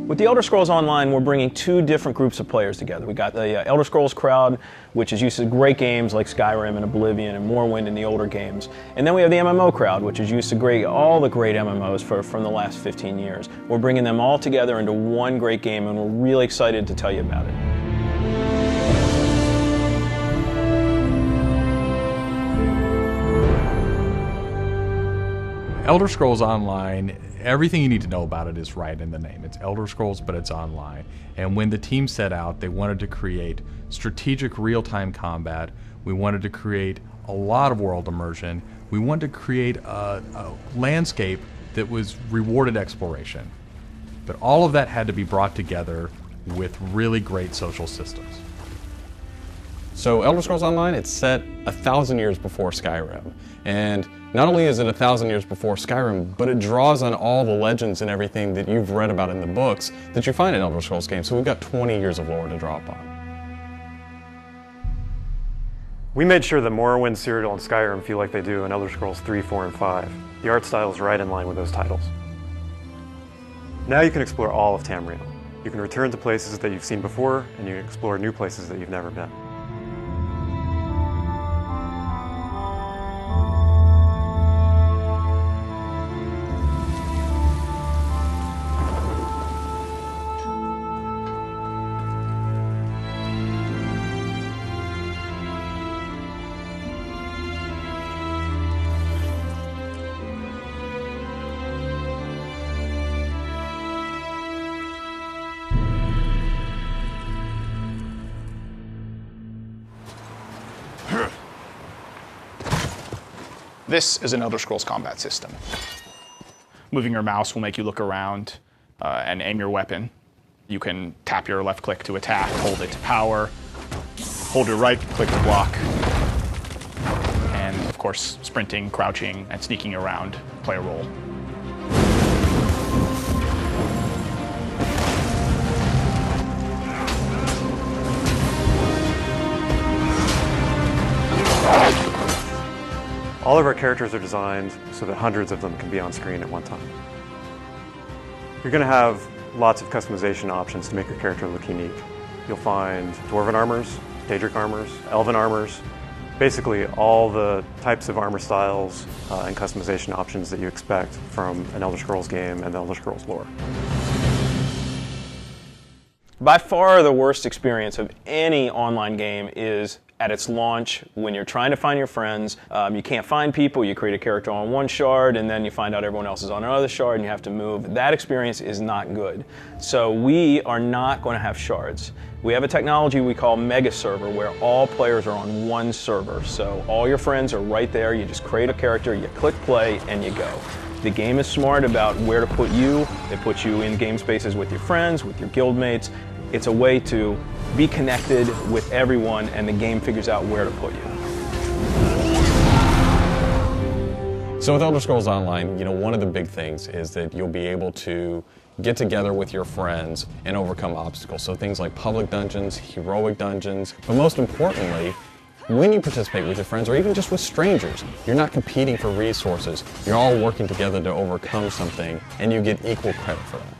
With the Elder Scrolls Online, we're bringing two different groups of players together. We got the Elder Scrolls crowd, which is used to great games like Skyrim and Oblivion and Morrowind and the older games. And then we have the MMO crowd, which is used to all the great MMOs from the last 15 years. We're bringing them all together into one great game, and we're really excited to tell you about it. Elder Scrolls Online, everything you need to know about it is right in the name. It's Elder Scrolls, but it's online. And when the team set out, they wanted to create strategic real-time combat. We wanted to create a lot of world immersion. We wanted to create a landscape that was rewarded exploration. But all of that had to be brought together with really great social systems. So Elder Scrolls Online, it's set 1,000 years before Skyrim. And not only is it 1,000 years before Skyrim, but it draws on all the legends and everything that you've read about in the books that you find in Elder Scrolls games. So we've got 20 years of lore to draw upon. We made sure that Morrowind, Cyrodiil, and Skyrim feel like they do in Elder Scrolls 3, 4, and 5. The art style is right in line with those titles. Now you can explore all of Tamriel. You can return to places that you've seen before, and you can explore new places that you've never been. This is an Elder Scrolls combat system. Moving your mouse will make you look around and aim your weapon. You can tap your left click to attack, hold it to power, hold your right click to block, and of course sprinting, crouching, and sneaking around play a role. All of our characters are designed so that hundreds of them can be on screen at one time. You're going to have lots of customization options to make your character look unique. You'll find Dwarven armors, Daedric armors, Elven armors, basically all the types of armor styles and customization options that you expect from an Elder Scrolls game and the Elder Scrolls lore. By far the worst experience of any online game is at its launch, when you're trying to find your friends, you can't find people, you create a character on one shard, and then you find out everyone else is on another shard, and you have to move. That experience is not good. So we are not going to have shards. We have a technology we call Mega Server, where all players are on one server. So all your friends are right there, you just create a character, you click play, and you go. The game is smart about where to put you. It puts you in game spaces with your friends, with your guildmates. It's a way to be connected with everyone, and the game figures out where to put you. So with Elder Scrolls Online, one of the big things is that you'll be able to get together with your friends and overcome obstacles. So things like public dungeons, heroic dungeons, but most importantly, when you participate with your friends or even just with strangers, you're not competing for resources. You're all working together to overcome something, and you get equal credit for that.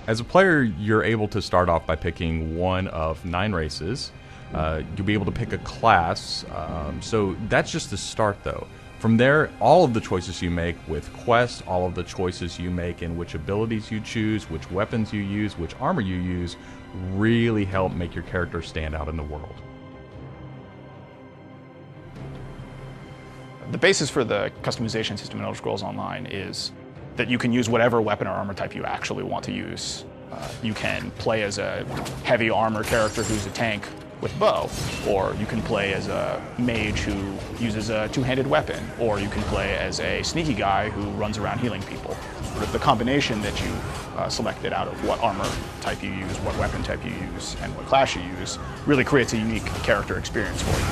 As a player, you're able to start off by picking one of 9 races. You'll be able to pick a class, so that's just the start though. From there, all of the choices you make with quests, all of the choices you make in which abilities you choose, which weapons you use, which armor you use, really help make your character stand out in the world. The basis for the customization system in Elder Scrolls Online is that you can use whatever weapon or armor type you actually want to use. You can play as a heavy armor character who's a tank with bow, or you can play as a mage who uses a two-handed weapon, or you can play as a sneaky guy who runs around healing people. But the combination that you selected out of what armor type you use, what weapon type you use, and what class you use really creates a unique character experience for you.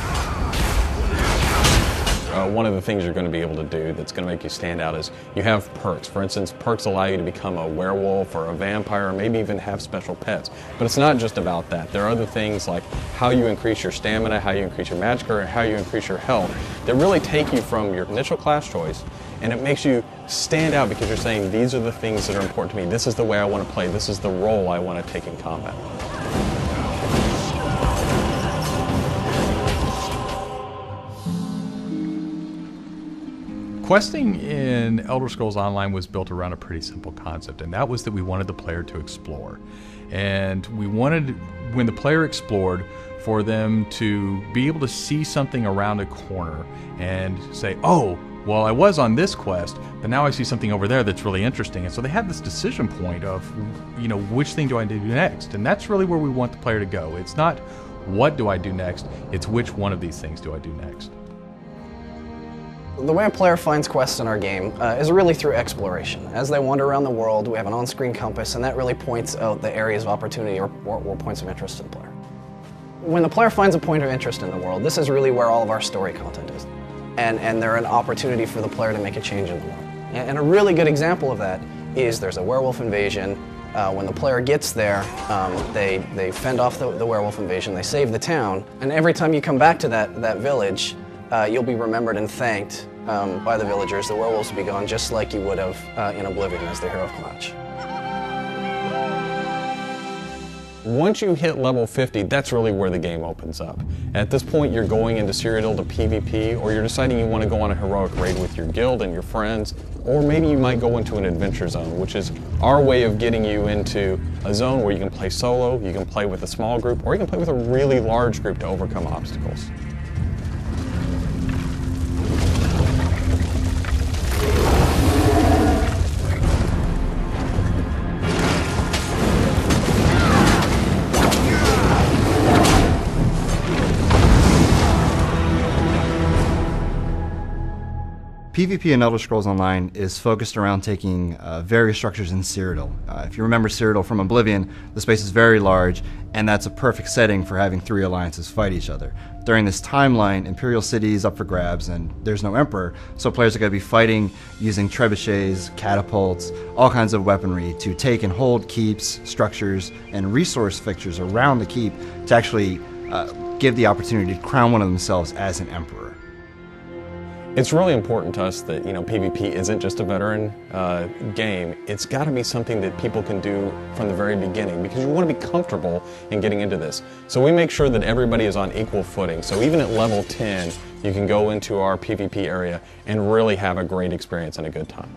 one of the things you're going to be able to do that's going to make you stand out is you have perks. For instance, perks allow you to become a werewolf or a vampire, or maybe even have special pets. But it's not just about that. There are other things like how you increase your stamina, how you increase your magic, or how you increase your health that really take you from your initial class choice, and it makes you stand out because you're saying, these are the things that are important to me. This is the way I want to play. This is the role I want to take in combat. Questing in Elder Scrolls Online was built around a pretty simple concept, and that was that we wanted the player to explore. And we wanted, when the player explored, for them to be able to see something around a corner and say, oh, well, I was on this quest, but now I see something over there that's really interesting. And so they had this decision point of, which thing do I do next? And that's really where we want the player to go. It's not what do I do next, it's which one of these things do I do next. The way a player finds quests in our game is really through exploration. As they wander around the world, we have an on-screen compass, and that really points out the areas of opportunity or points of interest to the player. When the player finds a point of interest in the world, this is really where all of our story content is. And they're an opportunity for the player to make a change in the world. And a really good example of that is there's a werewolf invasion. When the player gets there, they fend off the werewolf invasion, they save the town, and every time you come back to that village, you'll be remembered and thanked by the villagers. The werewolves will be gone just like you would have in Oblivion as the hero of Clutch. Once you hit level 50, that's really where the game opens up. At this point, you're going into Cyrodiil to PvP, or you're deciding you want to go on a heroic raid with your guild and your friends, or maybe you might go into an adventure zone, which is our way of getting you into a zone where you can play solo, you can play with a small group, or you can play with a really large group to overcome obstacles. PvP in Elder Scrolls Online is focused around taking various structures in Cyrodiil. If you remember Cyrodiil from Oblivion, the space is very large, and that's a perfect setting for having three alliances fight each other. During this timeline, Imperial City is up for grabs, and there's no Emperor, so players are going to be fighting using trebuchets, catapults, all kinds of weaponry to take and hold keeps, structures, and resource fixtures around the keep to actually give the opportunity to crown one of themselves as an Emperor. It's really important to us that PvP isn't just a veteran game. It's got to be something that people can do from the very beginning because you want to be comfortable in getting into this. So we make sure that everybody is on equal footing. So even at level 10, you can go into our PvP area and really have a great experience and a good time.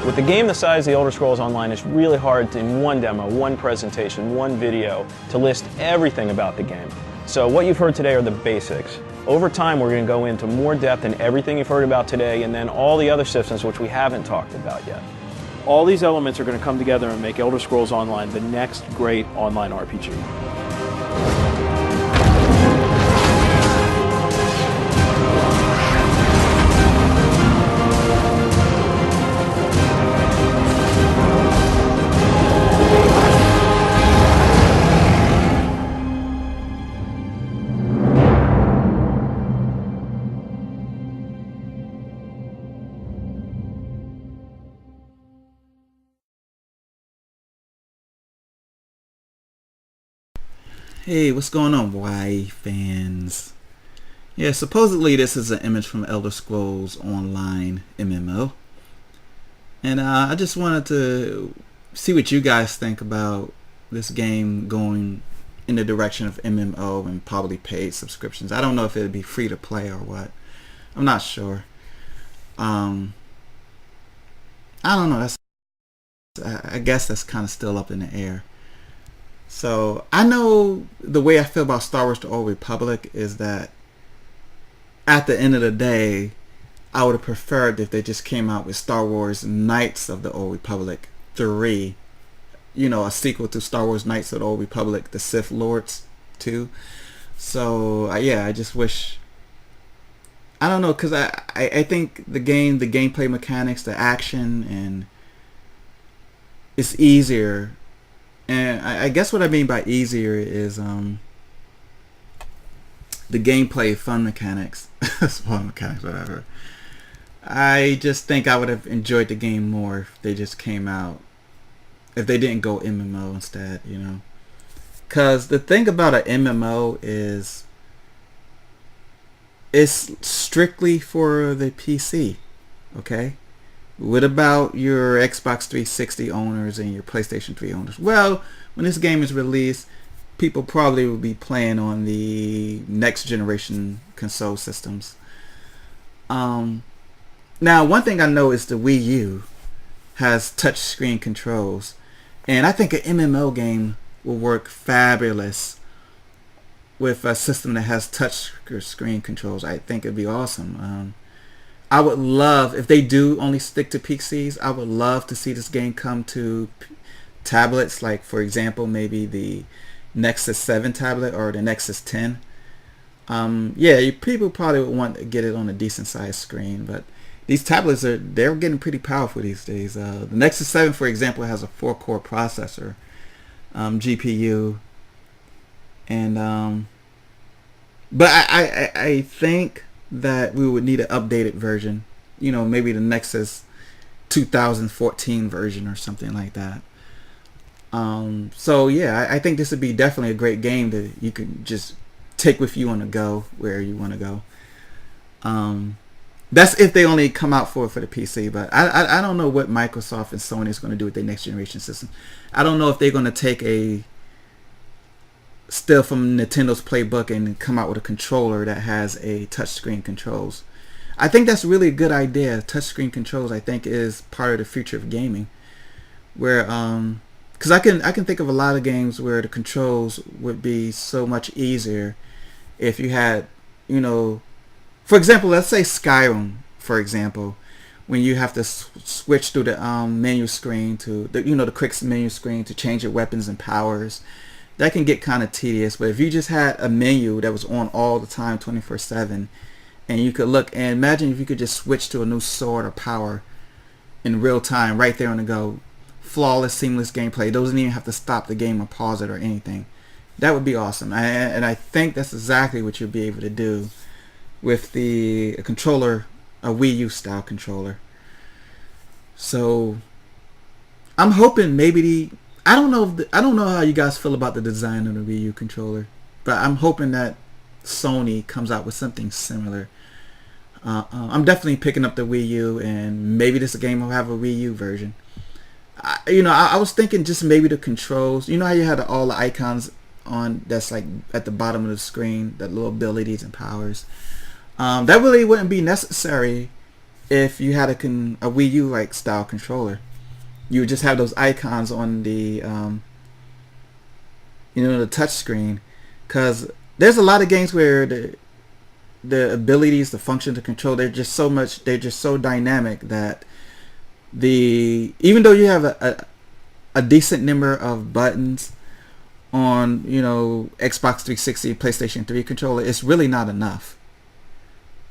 With a game the size of the Elder Scrolls Online, it's really hard to, in one demo, one presentation, one video, to list everything about the game. So what you've heard today are the basics. Over time, we're going to go into more depth in everything you've heard about today, and then all the other systems which we haven't talked about yet. All these elements are going to come together and make Elder Scrolls Online the next great online RPG. Hey, what's going on, YA fans? Yeah, supposedly this is an image from Elder Scrolls Online MMO. And I just wanted to see what you guys think about this game going in the direction of MMO and probably paid subscriptions. I don't know if it would be free to play or what. I'm not sure. I don't know. I guess that's kind of still up in the air. So I know the way I feel about Star Wars: The Old Republic is that at the end of the day, I would have preferred if they just came out with Star Wars Knights of the Old Republic 3, a sequel to Star Wars Knights of the Old Republic, the Sith Lords 2. So yeah, I just wish, I don't know, because I think the gameplay mechanics, the action, and it's easier. And I guess what I mean by easier is the gameplay fun mechanics. Fun mechanics, whatever. I just think I would have enjoyed the game more if they just came out, if they didn't go MMO instead, Because the thing about an MMO is it's strictly for the PC, okay? What about your Xbox 360 owners and your PlayStation 3 owners? Well, when this game is released, people probably will be playing on the next generation console systems. Now, one thing I know is the Wii U has touchscreen controls, and I think an MMO game will work fabulous with a system that has touch screen controls. I think it'd be awesome. I would love, if they do only stick to PCs, I would love to see this game come to tablets, like for example maybe the Nexus 7 tablet or the Nexus 10. People probably would want to get it on a decent sized screen, but these tablets they're getting pretty powerful these days. The Nexus 7, for example, has a 4-core processor, GPU, and but I think that we would need an updated version, maybe the Nexus 2014 version or something like that. So yeah, I think this would be definitely a great game that you could just take with you on the go where you want to go. That's if they only come out for the PC, but I don't know what Microsoft and Sony is going to do with their next generation system. I don't know if they're going to take a still from Nintendo's playbook and come out with a controller that has a touchscreen controls. I think that's really a good idea. Touchscreen controls, I think, is part of the future of gaming, where because I can think of a lot of games where the controls would be so much easier if you had, for example, let's say Skyrim, for example, when you have to switch through the menu screen to the quick menu screen to change your weapons and powers. That can get kind of tedious, but if you just had a menu that was on all the time 24/7, and you could look, and imagine if you could just switch to a new sword or power in real time right there on the go, flawless, seamless gameplay, doesn't even have to stop the game or pause it or anything. That would be awesome, and I think that's exactly what you'll be able to do with a controller, a Wii U style controller. So I'm hoping maybe I don't know how you guys feel about the design of the Wii U controller, but I'm hoping that Sony comes out with something similar. I'm definitely picking up the Wii U, and maybe this game will have a Wii U version. I was thinking just maybe the controls. You know how you had all the icons on that's like at the bottom of the screen, that little abilities and powers. That really wouldn't be necessary if you had a Wii U like style controller. You would just have those icons on the the touch screen, because there's a lot of games where the abilities, the function to control, they're just so dynamic that even though you have a decent number of buttons on Xbox 360, PlayStation 3 controller, it's really not enough.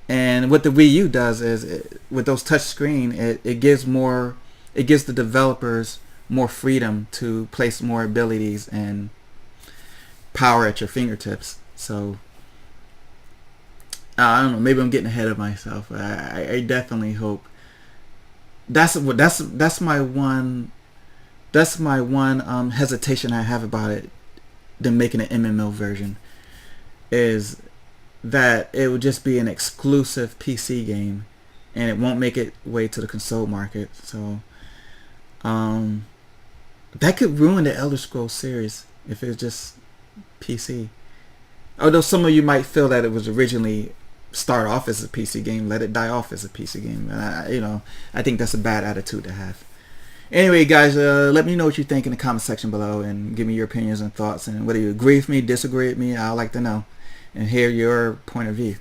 And what the Wii U does is with those touch screen, it gives the developers more freedom to place more abilities and power at your fingertips. So I don't know, maybe I'm getting ahead of myself. I definitely hope that's my one hesitation I have about it, them making an MMO version, is that it would just be an exclusive PC game and it won't make its way to the console market. So that could ruin the Elder Scrolls series if it's just PC. Although some of you might feel that it was originally start off as a PC game, let it die off as a PC game. And I think that's a bad attitude to have. Anyway, guys, let me know what you think in the comment section below, and give me your opinions and thoughts, and whether you agree with me, disagree with me. I'd like to know and hear your point of view.